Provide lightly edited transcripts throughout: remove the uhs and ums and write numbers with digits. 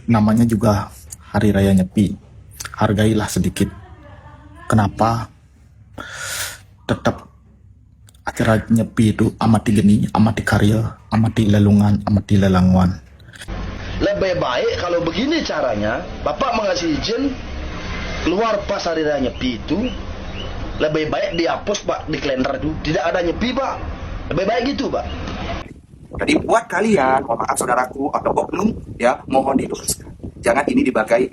Namanya juga Hari Raya Nyepi. Hargailah sedikit. Kenapa? Tetap acara Nyepi itu amati geni, amati karya, amati lelungan, amati lelangwan. Lebih baik kalau begini caranya, Bapak mengasih izin keluar pas hari raya Nyepi itu, lebih baik dihapus Pak di kalender itu. Tidak ada Nyepi Pak. Lebih baik gitu Pak. Jadi buat kalian, mohon maaf saudaraku atau oknum, ya mohon diluruskan. Jangan ini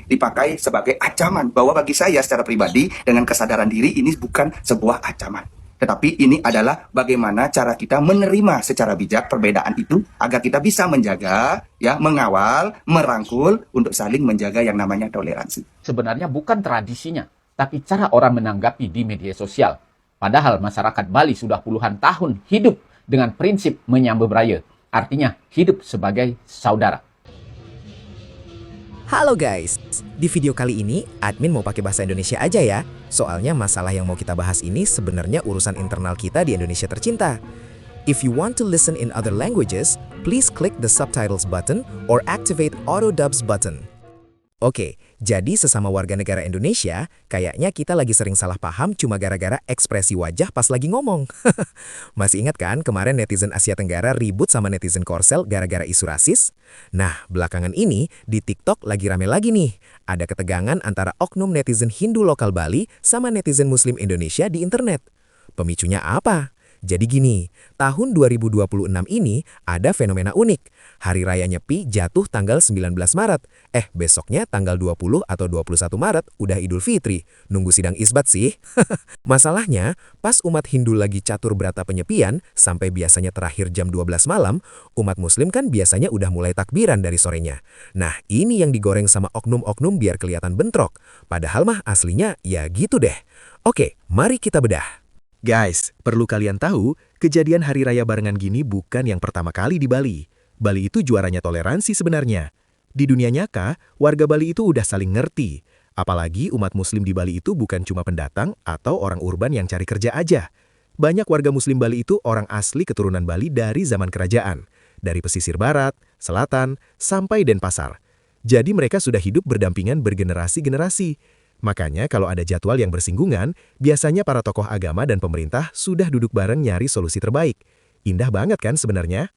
dipakai sebagai ancaman. Bahwa bagi saya secara pribadi dengan kesadaran diri ini bukan sebuah ancaman. Tetapi ini adalah bagaimana cara kita menerima secara bijak perbedaan itu agar kita bisa menjaga, ya, mengawal, merangkul untuk saling menjaga yang namanya toleransi. Sebenarnya bukan tradisinya, tapi cara orang menanggapi di media sosial. Padahal masyarakat Bali sudah puluhan tahun hidup dengan prinsip menyambut raya. Artinya hidup sebagai saudara. Halo guys, di video kali ini admin mau pakai bahasa Indonesia aja ya. Soalnya masalah yang mau kita bahas ini sebenarnya urusan internal kita di Indonesia tercinta. If you want to listen in other languages, please click the subtitles button or activate auto dubs button. Oke, jadi sesama warga negara Indonesia, kayaknya kita lagi sering salah paham cuma gara-gara ekspresi wajah pas lagi ngomong. Masih ingat kan kemarin netizen Asia Tenggara ribut sama netizen Korsel gara-gara isu rasis? Nah, belakangan ini di TikTok lagi rame lagi nih. Ada ketegangan antara oknum netizen Hindu lokal Bali sama netizen Muslim Indonesia di internet. Pemicunya apa? Jadi gini, tahun 2026 ini ada fenomena unik. Hari Raya Nyepi jatuh tanggal 19 Maret. Besoknya tanggal 20 atau 21 Maret udah Idul Fitri. Nunggu sidang isbat sih. Masalahnya, pas umat Hindu lagi catur berata penyepian, sampai biasanya terakhir jam 12 malam, umat Muslim kan biasanya udah mulai takbiran dari sorenya. Nah, ini yang digoreng sama oknum-oknum biar kelihatan bentrok. Padahal mah aslinya ya gitu deh. Oke, mari kita bedah. Guys, perlu kalian tahu, kejadian hari raya barengan gini bukan yang pertama kali di Bali. Bali itu juaranya toleransi sebenarnya. Di dunia nyata, warga Bali itu udah saling ngerti. Apalagi umat muslim di Bali itu bukan cuma pendatang atau orang urban yang cari kerja aja. Banyak warga muslim Bali itu orang asli keturunan Bali dari zaman kerajaan. Dari pesisir barat, selatan, sampai Denpasar. Jadi mereka sudah hidup berdampingan bergenerasi-generasi. Makanya kalau ada jadwal yang bersinggungan, biasanya para tokoh agama dan pemerintah sudah duduk bareng nyari solusi terbaik. Indah banget kan sebenarnya?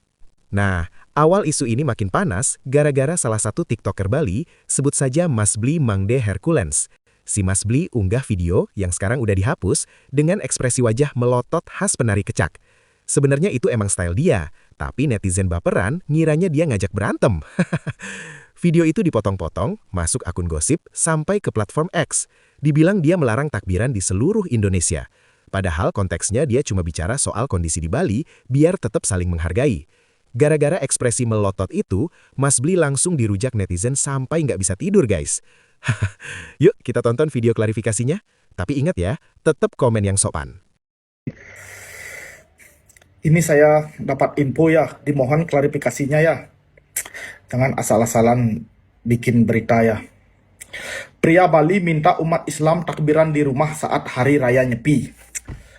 Nah, awal isu ini makin panas gara-gara salah satu TikToker Bali, sebut saja Mas Bli Mangde Herculens. Si Mas Bli unggah video yang sekarang udah dihapus dengan ekspresi wajah melotot khas penari kecak. Sebenarnya itu emang style dia, tapi netizen baperan ngiranya dia ngajak berantem. Video itu dipotong-potong, masuk akun gosip, sampai ke platform X. Dibilang dia melarang takbiran di seluruh Indonesia. Padahal konteksnya dia cuma bicara soal kondisi di Bali, biar tetap saling menghargai. Gara-gara ekspresi melotot itu, Mas Bli langsung dirujak netizen sampai nggak bisa tidur guys. Yuk kita tonton video klarifikasinya. Tapi ingat ya, tetap komen yang sopan. Ini saya dapat info ya, dimohon klarifikasinya ya. Jangan asal-asalan bikin berita ya. Pria Bali minta umat Islam takbiran di rumah saat Hari Raya Nyepi.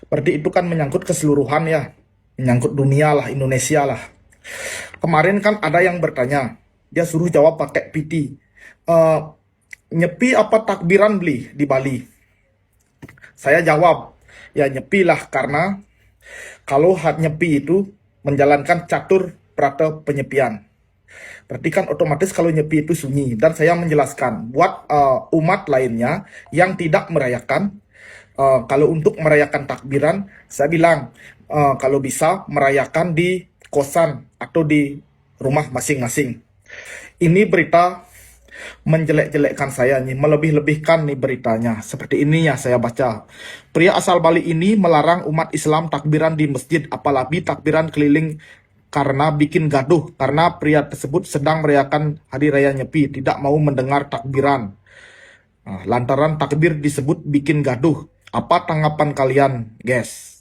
Berarti itu kan menyangkut keseluruhan ya. Menyangkut dunia lah, Indonesia lah. Kemarin kan ada yang bertanya. Dia suruh jawab pakai PT. Nyepi apa takbiran beli di Bali? Saya jawab, ya nyepi lah karena kalau nyepi itu menjalankan catur berata penyepian. Berarti kan otomatis kalau nyepi itu sunyi. Dan saya menjelaskan buat umat lainnya yang tidak merayakan, kalau untuk merayakan takbiran, saya bilang kalau bisa merayakan di kosan atau di rumah masing-masing. Ini berita menjelek-jelekkan saya nih, melebih-lebihkan nih beritanya. Seperti ini ya saya baca. Pria asal Bali ini melarang umat Islam takbiran di masjid, apalagi takbiran keliling karena bikin gaduh, karena pria tersebut sedang merayakan Hari Raya Nyepi, tidak mau mendengar takbiran. Lantaran takbir disebut bikin gaduh. Apa tanggapan kalian, guys?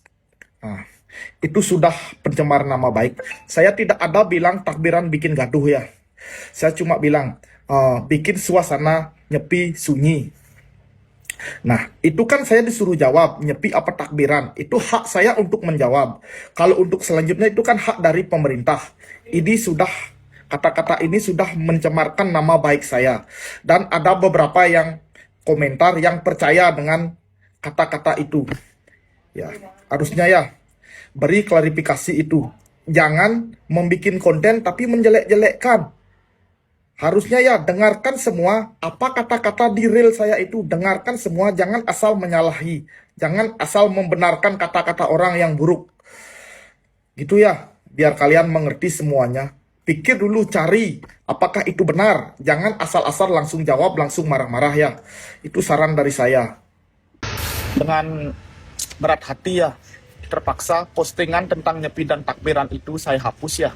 Itu sudah pencemaran nama baik. Saya tidak ada bilang takbiran bikin gaduh ya. Saya cuma bilang bikin suasana Nyepi sunyi. Nah, itu kan saya disuruh jawab, nyepi apa takbiran. Itu hak saya untuk menjawab. Kalau untuk selanjutnya itu kan hak dari pemerintah. Ini sudah kata-kata ini sudah mencemarkan nama baik saya. Dan ada beberapa yang komentar yang percaya dengan kata-kata itu. Ya, harusnya ya beri klarifikasi itu. Jangan membuat konten tapi menjelek-jelekkan. Harusnya ya dengarkan semua apa kata-kata di reel saya itu. Dengarkan semua, jangan asal menyalahi. Jangan asal membenarkan kata-kata orang yang buruk. Gitu ya, biar kalian mengerti semuanya. Pikir dulu, cari apakah itu benar. Jangan asal-asal langsung jawab, langsung marah-marah ya. Itu saran dari saya. Dengan berat hati ya, terpaksa postingan tentang nyepi dan takbiran itu saya hapus ya.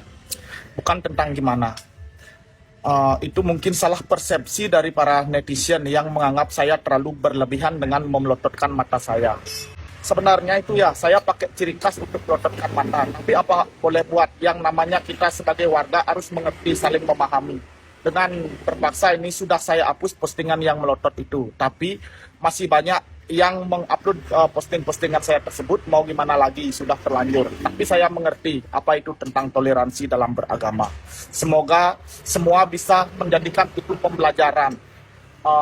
Bukan tentang gimana. Itu mungkin salah persepsi dari para netizen yang menganggap saya terlalu berlebihan dengan memelototkan mata saya. Sebenarnya itu ya, saya pakai ciri khas untuk melototkan mata. Tapi apa boleh buat, yang namanya kita sebagai warga harus mengerti, saling memahami. Dengan terpaksa ini sudah saya hapus postingan yang melotot itu. Tapi masih banyak yang mengupload posting-postingan saya tersebut, mau gimana lagi, sudah terlanjur. Tapi saya mengerti apa itu tentang toleransi dalam beragama. Semoga semua bisa menjadikan itu pembelajaran,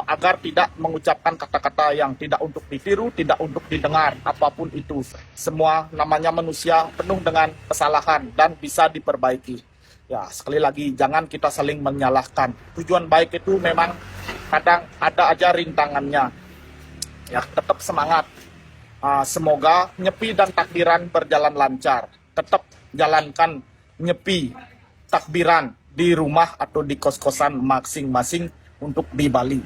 agar tidak mengucapkan kata-kata yang tidak untuk ditiru, tidak untuk didengar, apapun itu. Semua namanya manusia penuh dengan kesalahan dan bisa diperbaiki. Ya, sekali lagi, jangan kita saling menyalahkan. Tujuan baik itu memang kadang ada aja rintangannya. Ya, tetap semangat. Semoga nyepi dan takbiran berjalan lancar. Tetap jalankan nyepi, takbiran di rumah atau di kos-kosan masing-masing untuk di Bali.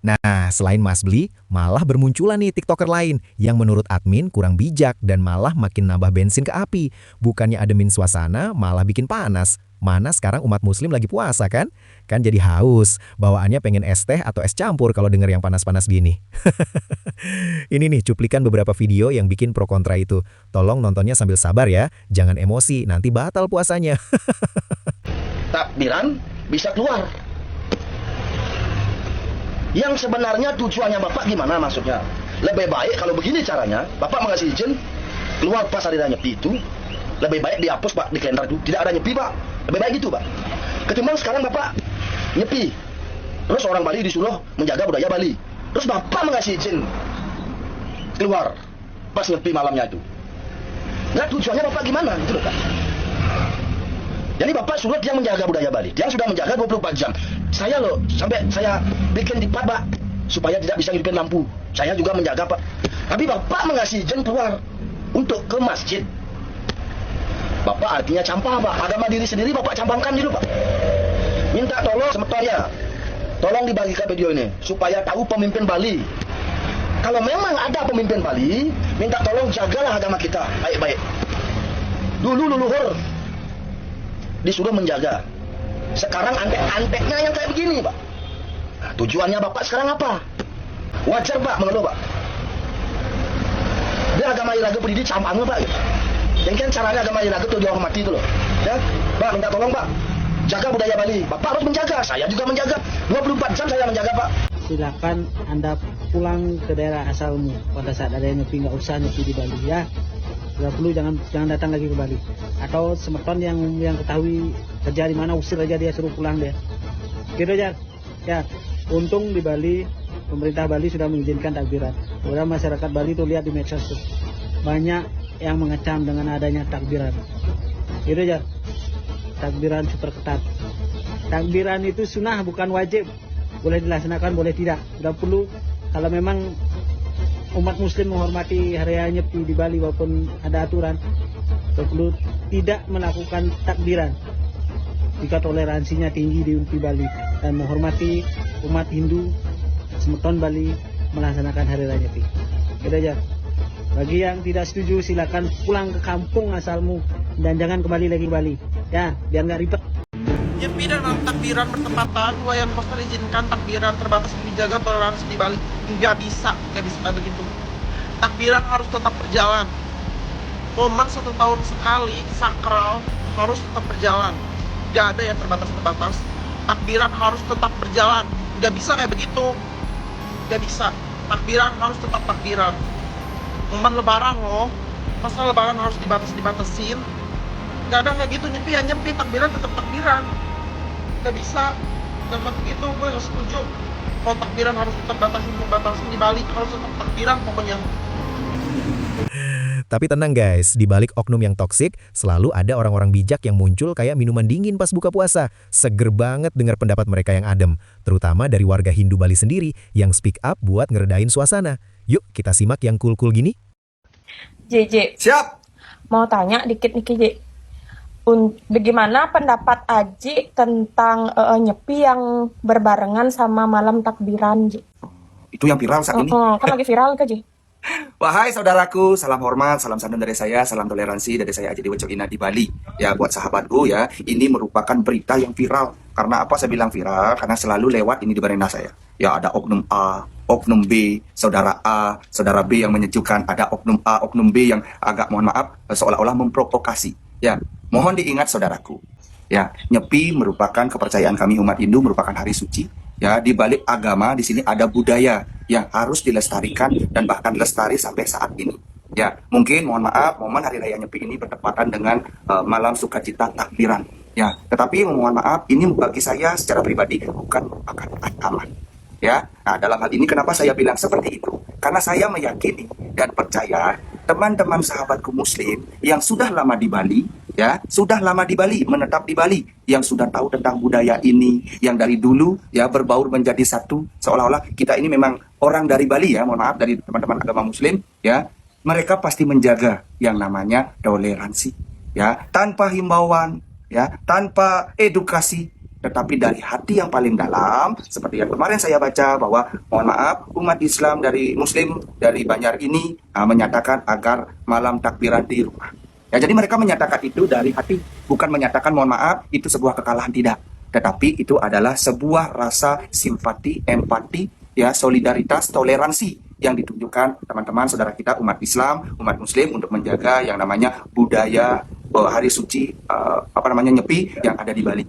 Nah, selain Mas Bli, malah bermunculan nih TikToker lain yang menurut admin kurang bijak dan malah makin nambah bensin ke api. Bukannya ademin suasana, malah bikin panas. Mana sekarang umat muslim lagi puasa kan? Kan jadi haus, bawaannya pengen es teh atau es campur kalau denger yang panas-panas gini. Ini nih cuplikan beberapa video yang bikin pro kontra itu. Tolong nontonnya sambil sabar ya, jangan emosi, nanti batal puasanya. Takbiran bisa keluar. Yang sebenarnya tujuannya Bapak gimana maksudnya? Lebih baik kalau begini caranya, Bapak mengasih izin keluar pas hari raya Nyepi itu, lebih baik dihapus Pak di kalender itu, tidak ada Nyepi Pak. Lebih baik gitu Pak. Ketimbang sekarang Bapak Nyepi, terus orang Bali disuruh menjaga budaya Bali, terus Bapak mengasih izin keluar pas Nyepi malamnya itu. Nah tujuannya Bapak gimana gitu loh Pak. Jadi Bapak suruh dia menjaga budaya Bali, dia sudah menjaga 24 jam. Saya loh, sampai saya bikin tipat Pak, supaya tidak bisa hidupin lampu. Saya juga menjaga Pak. Tapi Bapak mengasih izin keluar untuk ke masjid. Bapak artinya campah Pak, agama diri sendiri Bapak campangkan dulu Pak. Minta tolong semetonnya, tolong dibagikan video ini, supaya tahu pemimpin Bali. Kalau memang ada pemimpin Bali, minta tolong jagalah agama kita baik-baik. Dulu leluhur disuruh menjaga. Sekarang antek-anteknya yang kayak begini Pak. Nah, tujuannya Bapak sekarang apa? Wajar Pak mengeluh Pak. Dia agama iraga pendidik campangnya Pak gitu. Yang kan caranya agama iraga itu dihormati itu loh. Ya, Pak minta tolong Pak, jaga budaya Bali. Bapak harus menjaga, saya juga menjaga. 24 jam saya menjaga Pak. Silakan Anda pulang ke daerah asalmu pada saat ada yang nyepi, nggak usah nyepi di Bali ya. Nggak perlu, jangan datang lagi ke Bali. Atau semeton yang ketahui kerja di mana, usir aja dia, suruh pulang dia. Gitu aja. Ya, untung di Bali pemerintah Bali sudah mengizinkan takbiran. Udah masyarakat Bali tuh lihat di medsos tuh, banyak yang mengecam dengan adanya takbiran. Gitu aja. Takbiran super ketat. Takbiran itu sunnah bukan wajib. Boleh dilaksanakan, boleh tidak. Nggak perlu, kalau memang umat muslim menghormati hari raya Nyepi di Bali walaupun ada aturan, perlu tidak melakukan takbiran jika toleransinya tinggi di Bali dan menghormati umat Hindu semeton Bali melaksanakan hari raya Nyepi. Itu aja. Bagi yang tidak setuju silakan pulang ke kampung asalmu dan jangan kembali lagi ke Bali. Ya, biar nggak ribet. Nyepi dan takbiran bertepatan, wayan pasar izinkan takbiran terbatas menjaga toleransi di Bali. Nggak bisa begitu. Takbiran harus tetap berjalan. Momen 1 tahun sekali sakral harus tetap berjalan. Nggak ada yang terbatas. Takbiran harus tetap berjalan. Nggak bisa kayak begitu. Nggak bisa. Takbiran harus tetap takbiran. Momen Lebaran loh. Masa Lebaran harus dibatasin? Nggak ada kayak gitu, nyepi ya nyepi, takbiran tetap takbiran. Nggak bisa. Dan itu gue nggak setuju. Kalau takbiran harus tetap batasin di Bali, harus tetap takbiran pokoknya. Tapi tenang guys, di balik oknum yang toksik, selalu ada orang-orang bijak yang muncul kayak minuman dingin pas buka puasa. Seger banget dengar pendapat mereka yang adem, terutama dari warga Hindu Bali sendiri yang speak up buat ngeredain suasana. Yuk kita simak yang cool-cool gini. JJ, Siap. mau tanya dikit nih JJ. Bagaimana pendapat Aji tentang nyepi yang berbarengan sama malam takbiran, Ji? Itu yang viral saat ini. Kan lagi viral ke, Ji? Wahai saudaraku, salam hormat, salam santun dari saya, salam toleransi dari saya Aji Dewa Ina di Bali. Ya, buat sahabatku ya, ini merupakan berita yang viral. Karena apa saya bilang viral? Karena selalu lewat ini di beranda saya. Ya, ada oknum A, oknum B, saudara A, saudara B yang menyejukkan, ada oknum A, oknum B yang agak mohon maaf seolah-olah memprovokasi. Ya, mohon diingat saudaraku. Ya, nyepi merupakan kepercayaan kami umat Hindu, merupakan hari suci. Ya, di balik agama di sini ada budaya yang harus dilestarikan dan bahkan lestari sampai saat ini. Ya, mungkin mohon maaf, momen hari raya Nyepi ini bertepatan dengan malam sukacita takbiran. Ya, tetapi mohon maaf, ini bagi saya secara pribadi bukan merupakan aman. Ya, nah dalam hal ini kenapa saya bilang seperti itu? Karena saya meyakini dan percaya teman-teman sahabatku Muslim yang sudah lama di Bali, ya sudah lama di Bali, menetap di Bali, yang sudah tahu tentang budaya ini, yang dari dulu ya berbaur menjadi satu, seolah-olah kita ini memang orang dari Bali ya, mohon maaf dari teman-teman agama Muslim, ya mereka pasti menjaga yang namanya toleransi, ya tanpa himbauan, ya tanpa edukasi. Tetapi dari hati yang paling dalam, seperti yang kemarin saya baca bahwa mohon maaf umat Islam dari Muslim dari Banjar ini menyatakan agar malam takbiran di rumah. Ya, jadi mereka menyatakan itu dari hati, bukan menyatakan mohon maaf itu sebuah kekalahan, tidak. Tetapi itu adalah sebuah rasa simpati, empati, ya solidaritas, toleransi yang ditunjukkan teman-teman saudara kita umat Islam, umat Muslim untuk menjaga yang namanya budaya hari suci Nyepi yang ada di Bali.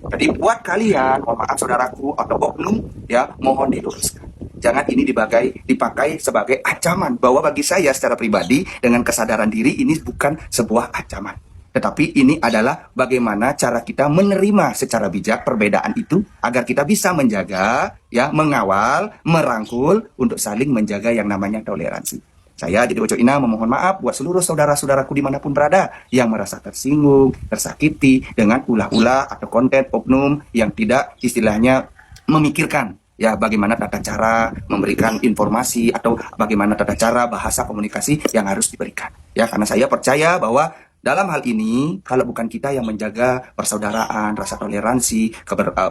Jadi buat kalian, mohon maaf saudaraku atau oknum, ya mohon diluruskan. Jangan ini dipakai sebagai ancaman, bahwa bagi saya secara pribadi dengan kesadaran diri ini bukan sebuah ancaman. Tetapi ini adalah bagaimana cara kita menerima secara bijak perbedaan itu agar kita bisa menjaga, ya mengawal, merangkul untuk saling menjaga yang namanya toleransi. Saya jadi Ojo Ina memohon maaf buat seluruh saudara-saudaraku dimanapun berada yang merasa tersinggung, tersakiti dengan ulah-ulah atau konten oknum yang tidak istilahnya memikirkan ya bagaimana tata cara memberikan informasi atau bagaimana tata cara bahasa komunikasi yang harus diberikan. Ya, karena saya percaya bahwa dalam hal ini, kalau bukan kita yang menjaga persaudaraan, rasa toleransi,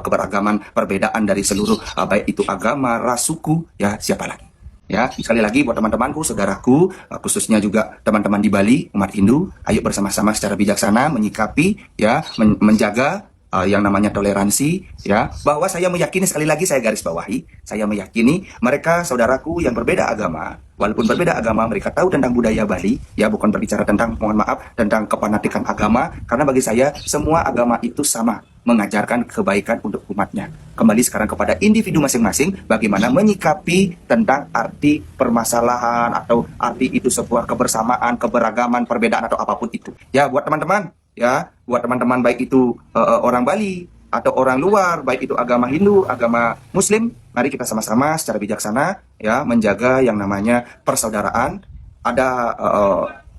keberagaman, perbedaan dari seluruh baik itu agama, ras, suku, ya siapa lagi? Ya, sekali lagi buat teman-temanku, saudaraku, khususnya juga teman-teman di Bali, umat Hindu, ayo bersama-sama secara bijaksana menyikapi, ya, menjaga yang namanya toleransi, ya, bahwa saya meyakini, sekali lagi saya garis bawahi, saya meyakini mereka saudaraku yang berbeda agama, walaupun berbeda agama, mereka tahu tentang budaya Bali, ya, bukan berbicara tentang, mohon maaf, tentang kefanatikan agama, karena bagi saya semua agama itu sama, mengajarkan kebaikan untuk umatnya. Kembali sekarang kepada individu masing-masing, bagaimana menyikapi tentang arti permasalahan atau arti itu sebuah kebersamaan, keberagaman, perbedaan atau apapun itu. Ya, buat teman-teman, ya, buat teman-teman baik itu orang Bali atau orang luar, baik itu agama Hindu, agama Muslim, mari kita sama-sama secara bijaksana ya menjaga yang namanya persaudaraan. Ada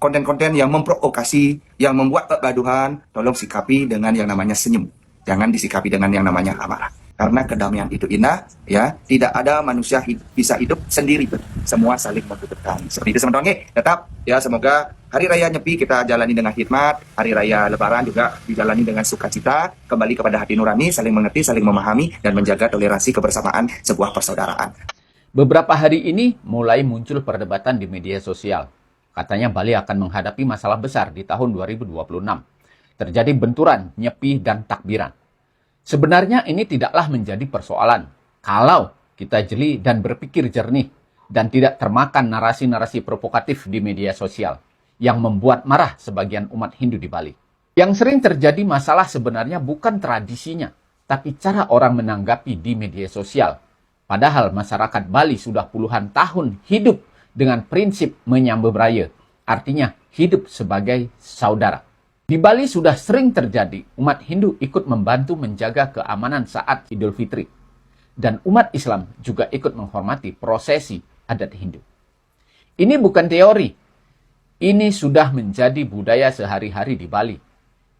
konten-konten yang memprovokasi, yang membuat kegaduhan, tolong sikapi dengan yang namanya senyum. Jangan disikapi dengan yang namanya amarah. Karena kedamaian itu indah, ya. Tidak ada manusia bisa hidup sendiri. Semua saling membutuhkan. Seperti itu teman-teman. Tetap ya, semoga Hari Raya Nyepi kita jalani dengan hikmat, Hari Raya Lebaran juga dijalani dengan sukacita, kembali kepada hati nurani, saling mengerti, saling memahami, dan menjaga toleransi kebersamaan sebuah persaudaraan. Beberapa hari ini mulai muncul perdebatan di media sosial. Katanya Bali akan menghadapi masalah besar di tahun 2026. Terjadi benturan Nyepi dan takbiran. Sebenarnya ini tidaklah menjadi persoalan kalau kita jeli dan berpikir jernih dan tidak termakan narasi-narasi provokatif di media sosial yang membuat marah sebagian umat Hindu di Bali. Yang sering terjadi masalah sebenarnya bukan tradisinya, tapi cara orang menanggapi di media sosial. Padahal masyarakat Bali sudah puluhan tahun hidup dengan prinsip menyambut raya, artinya hidup sebagai saudara. Di Bali sudah sering terjadi umat Hindu ikut membantu menjaga keamanan saat Idul Fitri. Dan umat Islam juga ikut menghormati prosesi adat Hindu. Ini bukan teori. Ini sudah menjadi budaya sehari-hari di Bali.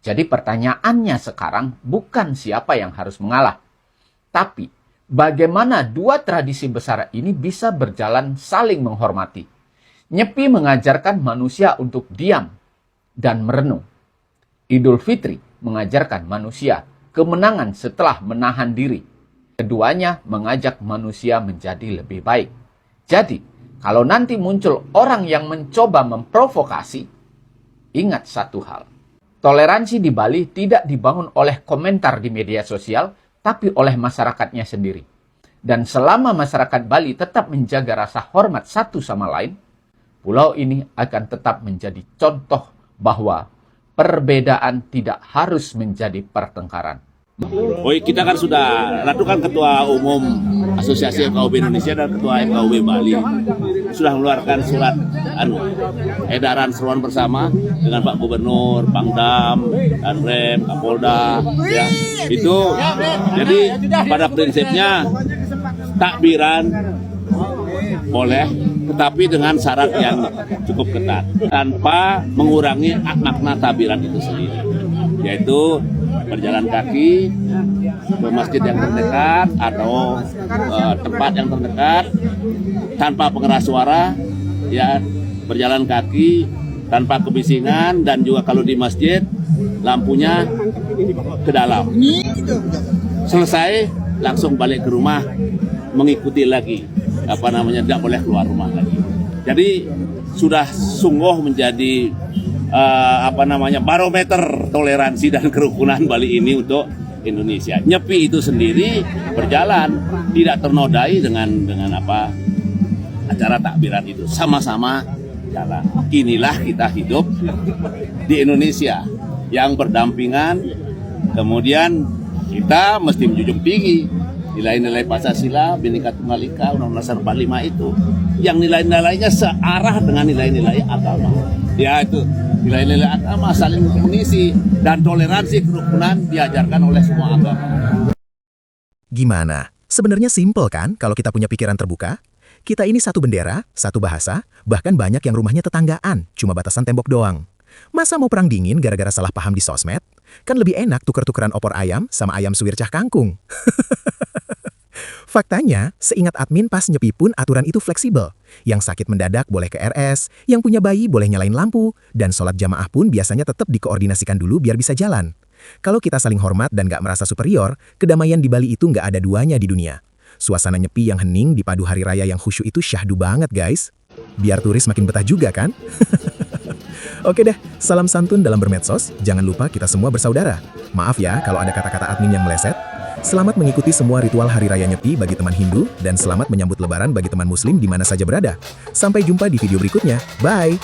Jadi pertanyaannya sekarang bukan siapa yang harus mengalah. Tapi bagaimana dua tradisi besar ini bisa berjalan saling menghormati. Nyepi mengajarkan manusia untuk diam dan merenung. Idul Fitri mengajarkan manusia kemenangan setelah menahan diri. Keduanya mengajak manusia menjadi lebih baik. Jadi, kalau nanti muncul orang yang mencoba memprovokasi, ingat satu hal. Toleransi di Bali tidak dibangun oleh komentar di media sosial, tapi oleh masyarakatnya sendiri. Dan selama masyarakat Bali tetap menjaga rasa hormat satu sama lain, pulau ini akan tetap menjadi contoh bahwa perbedaan tidak harus menjadi pertengkaran. Oh, kita kan sudah, Ratu kan Ketua Umum Asosiasi FKUB Indonesia dan Ketua FKUB Bali sudah mengeluarkan surat edaran seruan bersama dengan Pak Gubernur, Pangdam, Danrem, Kapolda, ya. Itu jadi pada prinsipnya takbiran boleh, tetapi dengan syarat yang cukup ketat tanpa mengurangi makna takbiran itu sendiri, yaitu berjalan kaki ke masjid yang terdekat atau tempat yang terdekat tanpa pengeras suara, ya, berjalan kaki tanpa kebisingan, dan juga kalau di masjid lampunya ke dalam. Selesai langsung balik ke rumah, mengikuti lagi tidak boleh keluar rumah lagi. Jadi sudah sungguh menjadi barometer toleransi dan kerukunan Bali ini untuk Indonesia. Nyepi itu sendiri berjalan, tidak ternodai dengan acara takbiran itu, sama-sama jalan. Inilah kita hidup di Indonesia yang berdampingan. Kemudian kita mesti menjunjung tinggi nilai-nilai Pancasila, Bhinneka Tunggal Ika, Undang-Undang Dasar 45 itu, yang nilai-nilainya searah dengan nilai-nilai agama. Ya, itu nilai-nilai agama saling mengisi, dan toleransi kerukunan diajarkan oleh semua agama. Gimana? Sebenarnya simpel kan kalau kita punya pikiran terbuka? Kita ini satu bendera, satu bahasa, bahkan banyak yang rumahnya tetanggaan, cuma batasan tembok doang. Masa mau perang dingin gara-gara salah paham di sosmed? Kan lebih enak tuker-tukeran opor ayam sama ayam suwir cah kangkung. Faktanya, seingat admin pas nyepi pun aturan itu fleksibel. Yang sakit mendadak boleh ke RS, yang punya bayi boleh nyalain lampu, dan sholat jamaah pun biasanya tetap dikoordinasikan dulu biar bisa jalan. Kalau kita saling hormat dan gak merasa superior, kedamaian di Bali itu gak ada duanya di dunia. Suasana nyepi yang hening dipadu hari raya yang khusyuk itu syahdu banget guys. Biar turis makin betah juga kan? Oke deh, salam santun dalam bermedsos, jangan lupa kita semua bersaudara. Maaf ya kalau ada kata-kata admin yang meleset. Selamat mengikuti semua ritual Hari Raya Nyepi bagi teman Hindu, dan selamat menyambut Lebaran bagi teman Muslim di mana saja berada. Sampai jumpa di video berikutnya. Bye!